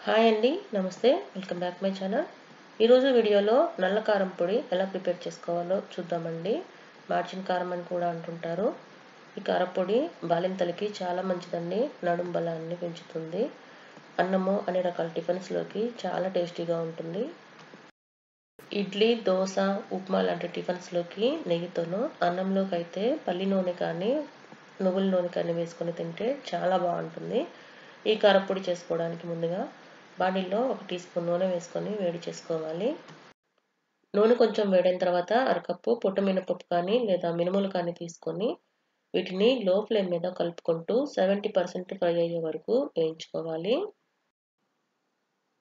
Hi అండి, నమస్తే. Welcome back my channel. ఈరోజు వీడియోలో నల్ల కారం పొడి ఎలా ప్రిపేర్ చేసుకోవాలో చూద్దామండి. మార్చిన కారం అని కూడా అంటుంటారు. ఈ కారపొడి బాలింతలకి చాలా మంచిదండి. నడుం బలాన్ని పెంచుతుంది. అన్నము అనే రకాల టిఫిన్స్లోకి చాలా టేస్టీగా ఉంటుంది. ఇడ్లీ, దోశ, ఉప్మా లాంటి టిఫిన్స్లోకి నెయ్యితోనూ, అన్నంలోకి అయితే పల్లి నూనె కానీ నువ్వుల నూనె కానీ వేసుకొని తింటే చాలా బాగుంటుంది. ఈ కారపొడి చేసుకోవడానికి ముందుగా బాణీలో 1 టీ స్పూన్ నూనె వేసుకొని వేడి చేసుకోవాలి. నూనె కొంచెం వేడైన తర్వాత అరకప్పు పొట్టు మినపప్పు కానీ లేదా మినుములు కానీ తీసుకొని వీటిని లో ఫ్లేమ్ మీద కలుపుకుంటూ 70% ఫ్రై అయ్యే వరకు వేయించుకోవాలి.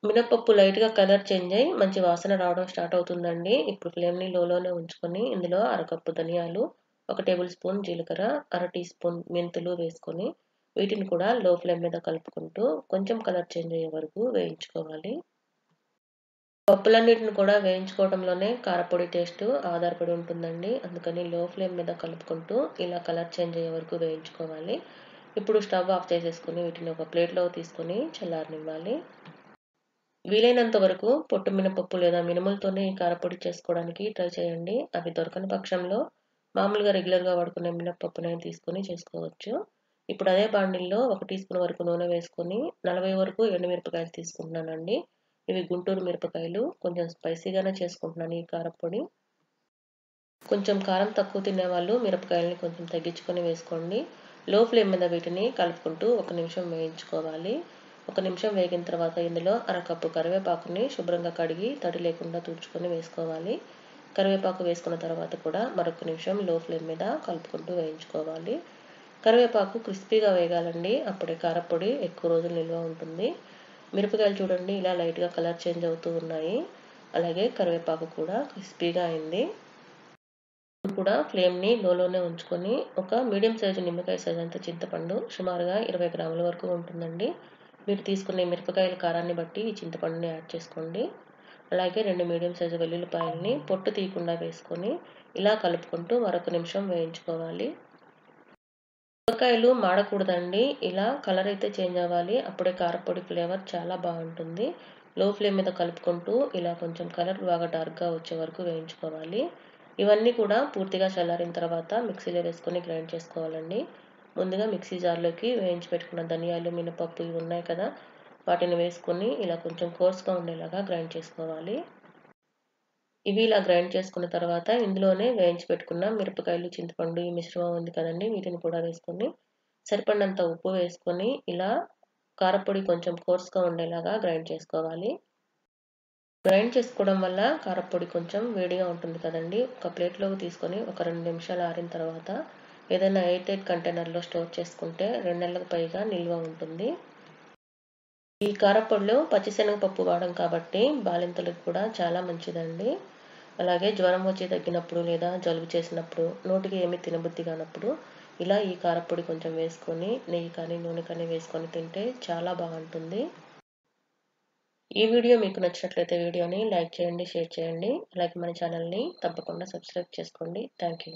మినపప్పు లైట్గా కలర్ చేంజ్ అయ్యి మంచి వాసన రావడం స్టార్ట్ అవుతుందండి. ఇప్పుడు ఫ్లేమ్ని లోనే ఉంచుకొని ఇందులో అరకప్పు ధనియాలు, 1 టేబుల్ స్పూన్ జీలకర్ర, అర టీ స్పూన్ మెంతులు వేసుకొని వీటిని కూడా లో ఫ్లేమ్ మీద కలుపుకుంటూ కొంచెం కలర్ చేంజ్ అయ్యే వరకు వేయించుకోవాలి. పప్పులన్నిటిని కూడా వేయించుకోవడంలోనే కారపొడి టేస్ట్ ఆధారపడి ఉంటుందండి. అందుకని లో ఫ్లేమ్ మీద కలుపుకుంటూ ఇలా కలర్ చేంజ్ అయ్యే వరకు వేయించుకోవాలి. ఇప్పుడు స్టవ్ ఆఫ్ చేసేసుకుని వీటిని ఒక ప్లేట్లో తీసుకొని చల్లారనివ్వాలి. వీలైనంత వరకు పొట్టు మినపప్పు లేదా మినుములతోనే ఈ కారపొడి చేసుకోవడానికి ట్రై చేయండి. అవి దొరకని పక్షంలో మామూలుగా రెగ్యులర్గా వాడుకునే మినపప్పునే తీసుకొని చేసుకోవచ్చు. ఇప్పుడు అదే బాండిల్లో 1 టీ స్పూన్ వరకు నూనె వేసుకొని 40 వరకు ఎండుమిరపకాయలు తీసుకుంటున్నానండి. ఇవి గుంటూరు మిరపకాయలు. కొంచెం స్పైసీగానే చేసుకుంటున్నాను ఈ కారపొడి. కొంచెం కారం తక్కువ తినేవాళ్ళు మిరపకాయలని కొంచెం తగ్గించుకొని వేసుకోండి. లో ఫ్లేమ్ మీద వీటిని కలుపుకుంటూ 1 నిమిషం వేయించుకోవాలి. 1 నిమిషం వేగిన తర్వాత ఇందులో అరకప్పు కరివేపాకుని శుభ్రంగా కడిగి తడి లేకుండా తుడుచుకొని వేసుకోవాలి. కరివేపాకు వేసుకున్న తర్వాత కూడా మరొక నిమిషం లో ఫ్లేమ్ మీద కలుపుకుంటూ వేయించుకోవాలి. కరివేపాకు క్రిస్పీగా వేగాలండి. అప్పుడే కారపొడి ఎక్కువ రోజులు నిల్వ ఉంటుంది. మిరపకాయలు చూడండి ఇలా లైట్గా కలర్ చేంజ్ అవుతూ ఉన్నాయి. అలాగే కరివేపాకు కూడా క్రిస్పీగా అయింది. కూడా ఫ్లేమ్ని లోనే ఉంచుకొని ఒక మీడియం సైజు నిమ్మకాయ సైజ్ అంత చింతపండు సుమారుగా 20 గ్రాముల వరకు ఉంటుందండి. మీరు తీసుకునే మిరపకాయల కారాన్ని బట్టి ఈ చింతపండుని యాడ్ చేసుకోండి. అలాగే 2 మీడియం సైజు వెల్లుల్లిపాయలని పొట్టు తీయకుండా వేసుకొని ఇలా కలుపుకుంటూ మరొక నిమిషం వేయించుకోవాలి. మిరపకాయలు మాడకూడదండి. ఇలా కలర్ అయితే చేంజ్ అవ్వాలి. అప్పుడే కారపొడి ఫ్లేవర్ చాలా బాగుంటుంది. లో ఫ్లేమ్ మీద కలుపుకుంటూ ఇలా కొంచెం కలర్ బాగా డార్క్గా వచ్చే వరకు వేయించుకోవాలి. ఇవన్నీ కూడా పూర్తిగా చల్లారిన తర్వాత మిక్సీలో వేసుకొని గ్రైండ్ చేసుకోవాలండి. ముందుగా మిక్సీ జార్లోకి వేయించి పెట్టుకున్న ధనియాలు, మినపప్పు ఇవి ఉన్నాయి కదా, వాటిని వేసుకొని ఇలా కొంచెం కోర్స్గా ఉండేలాగా గ్రైండ్ చేసుకోవాలి. ఇవి ఇలా గ్రైండ్ చేసుకున్న తర్వాత ఇందులోనే వేయించి పెట్టుకున్న మిరపకాయలు, చింతపండు ఈ మిశ్రమం ఉంది కదండి, వీటిని కూడా వేసుకొని సరిపడినంత ఉప్పు వేసుకొని ఇలా కారపొడి కొంచెం కోర్స్గా ఉండేలాగా గ్రైండ్ చేసుకోవాలి. గ్రైండ్ చేసుకోవడం వల్ల కారపొడి కొంచెం వేడిగా ఉంటుంది కదండి. ఒక ప్లేట్లోకి తీసుకొని ఒక 2 నిమిషాలు ఆరిన తర్వాత ఏదైనా ఎయిర్ టైట్ కంటైనర్లో స్టోర్ చేసుకుంటే 2 నెలలకు పైగా నిల్వ ఉంటుంది. ఈ కారపొడిలో పచ్చిశనగపప్పు వాడం కాబట్టి బాలింతలకు కూడా చాలా మంచిదండి. అలాగే జ్వరం వచ్చి తగ్గినప్పుడు లేదా జలుబు చేసినప్పుడు నోటికి ఏమీ తినబుద్ధి కానప్పుడు ఇలా ఈ కారపొడి కొంచెం వేసుకొని నెయ్యి కానీ నూనె కానీ వేసుకొని తింటే చాలా బాగుంటుంది. ఈ వీడియో మీకు నచ్చినట్లయితే వీడియోని లైక్ చేయండి, షేర్ చేయండి. అలాగే మన ఛానల్ని తప్పకుండా సబ్స్క్రైబ్ చేసుకోండి. Thank you.